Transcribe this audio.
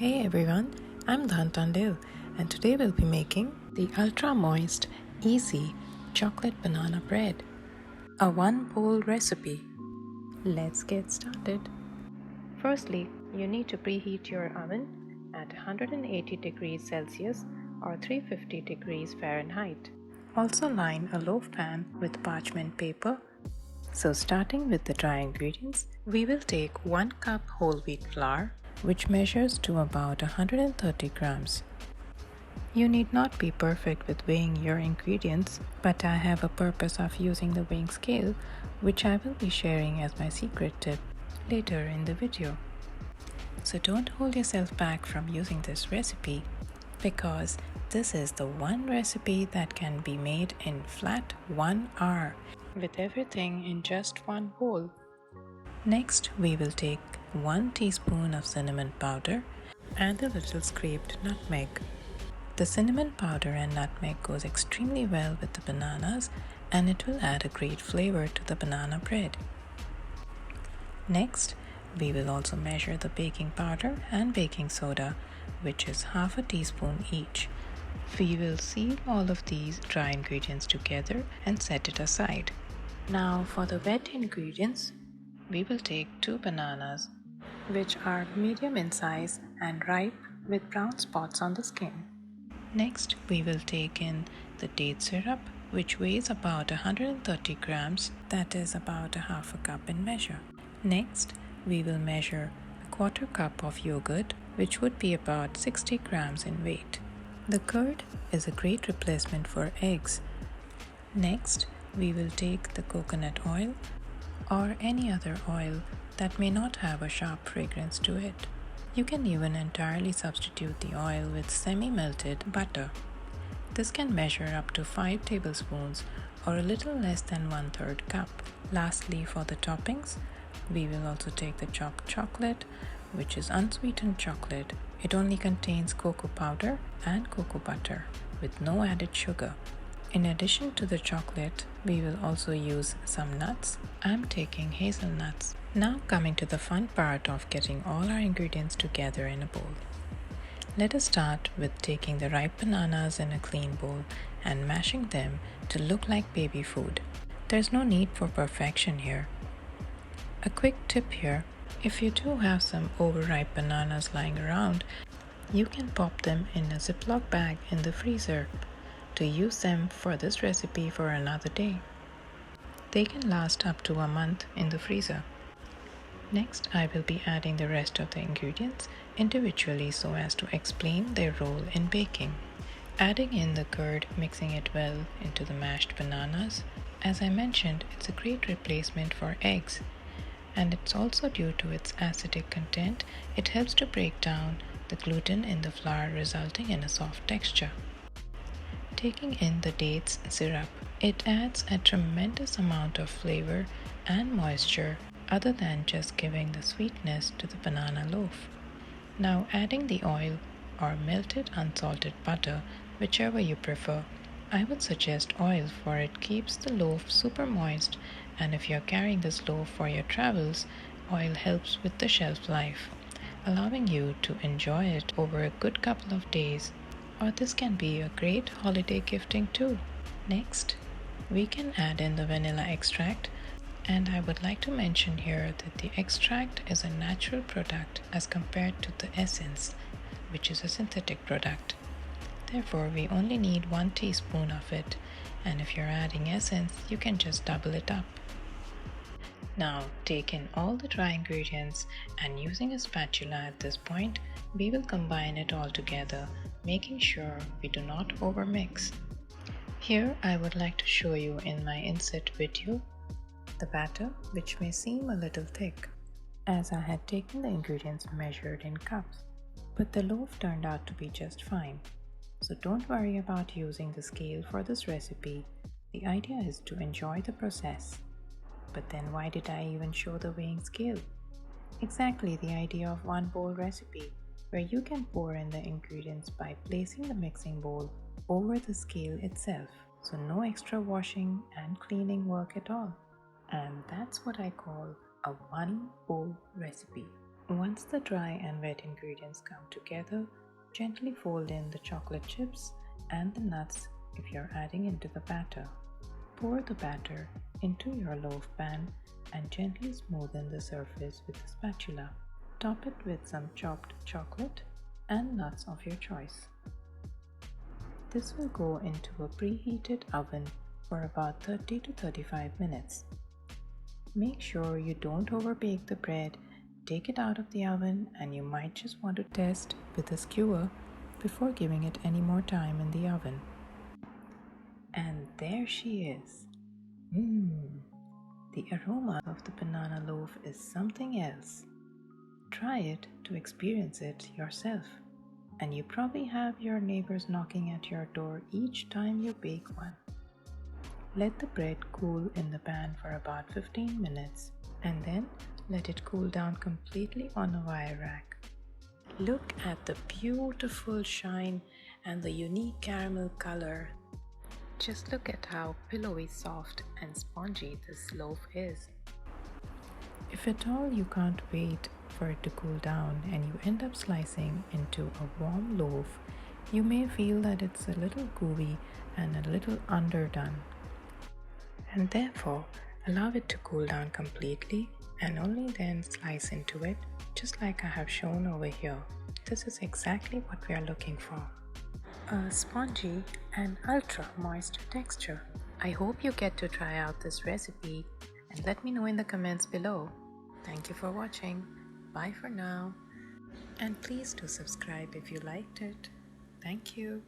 Hey everyone, I'm Dhantandil and today we'll be making the ultra moist, easy chocolate banana bread, a one bowl recipe. Let's get started. Firstly, you need to preheat your oven at 180 degrees Celsius or 350 degrees Fahrenheit. Also line a loaf pan with parchment paper. So starting with the dry ingredients, we will take 1 cup whole wheat flour, which measures to about 130 grams. You need not be perfect with weighing your ingredients, but I have a purpose of using the weighing scale, which I will be sharing as my secret tip later in the video. So don't hold yourself back from using this recipe, because this is the one recipe that can be made in flat 1 hour with everything in just one bowl. Next, we will take 1 teaspoon of cinnamon powder and a little scraped nutmeg. The cinnamon powder and nutmeg goes extremely well with the bananas and it will add a great flavor to the banana bread. Next, we will also measure the baking powder and baking soda, which is half a teaspoon each. We will sieve all of these dry ingredients together and set it aside. Now for the wet ingredients, we will take 2 bananas, which are medium in size and ripe with brown spots on the skin. Next, we will take in the date syrup, which weighs about 130 grams, that is about a half a cup in measure. Next, we will measure a quarter cup of yogurt, which would be about 60 grams in weight. The curd is a great replacement for eggs. Next, we will take the coconut oil or any other oil that may not have a sharp fragrance to it. You can even entirely substitute the oil with semi-melted butter. This can measure up to 5 tablespoons or a little less than 1/3 cup. Lastly, for the toppings, we will also take the chopped chocolate, which is unsweetened chocolate. It only contains cocoa powder and cocoa butter with no added sugar. In addition to the chocolate, we will also use some nuts. I'm taking hazelnuts. Now coming to the fun part of getting all our ingredients together in a bowl. Let us start with taking the ripe bananas in a clean bowl and mashing them to look like baby food. There's no need for perfection here. A quick tip here, if you do have some overripe bananas lying around, you can pop them in a Ziploc bag in the freezer to use them for this recipe for another day. They can last up to a month in the freezer. Next, I will be adding the rest of the ingredients individually so as to explain their role in baking. Adding in the curd, mixing it well into the mashed bananas. As I mentioned, it's a great replacement for eggs, and it's also due to its acidic content. It helps to break down the gluten in the flour, resulting in a soft texture. Taking in the dates syrup, it adds a tremendous amount of flavor and moisture other than just giving the sweetness to the banana loaf. Now adding the oil or melted unsalted butter, whichever you prefer. I would suggest oil, for it keeps the loaf super moist, and if you're carrying this loaf for your travels, oil helps with the shelf life, allowing you to enjoy it over a good couple of days. Or this can be a great holiday gifting too. Next, we can add in the vanilla extract, and I would like to mention here that the extract is a natural product as compared to the essence, which is a synthetic product. Therefore, we only need 1 teaspoon of it, and if you're adding essence, you can just double it up. Now, take in all the dry ingredients, and using a spatula at this point, we will combine it all together, making sure we do not overmix. Here I would like to show you in my inset video the batter, which may seem a little thick, as I had taken the ingredients measured in cups, but the loaf turned out to be just fine. So don't worry about using the scale for this recipe. The idea is to enjoy the process. But then why did I even show the weighing scale? Exactly the idea of one bowl recipe, where you can pour in the ingredients by placing the mixing bowl over the scale itself, so no extra washing and cleaning work at all. And that's what I call a one bowl recipe. Once the dry and wet ingredients come together, gently fold in the chocolate chips and the nuts if you're adding into the batter. Pour the batter into your loaf pan and gently smoothen the surface with a spatula. Top it with some chopped chocolate and nuts of your choice. This will go into a preheated oven for about 30 to 35 minutes. Make sure you don't overbake the bread. Take it out of the oven and you might just want to test with a skewer before giving it any more time in the oven. And there she is. The aroma of the banana loaf is something else. Try it to experience it yourself. And you probably have your neighbors knocking at your door each time you bake one. Let the bread cool in the pan for about 15 minutes and then let it cool down completely on a wire rack. Look at the beautiful shine and the unique caramel color. Just look at how pillowy soft and spongy this loaf is. If at all you can't wait for it to cool down and you end up slicing into a warm loaf, you may feel that it's a little gooey and a little underdone. And therefore, allow it to cool down completely and only then slice into it, just like I have shown over here. This is exactly what we are looking for. A spongy and ultra moist texture. I hope you get to try out this recipe and let me know in the comments below. Thank you for watching. Bye for now. And please do subscribe if you liked it. Thank you.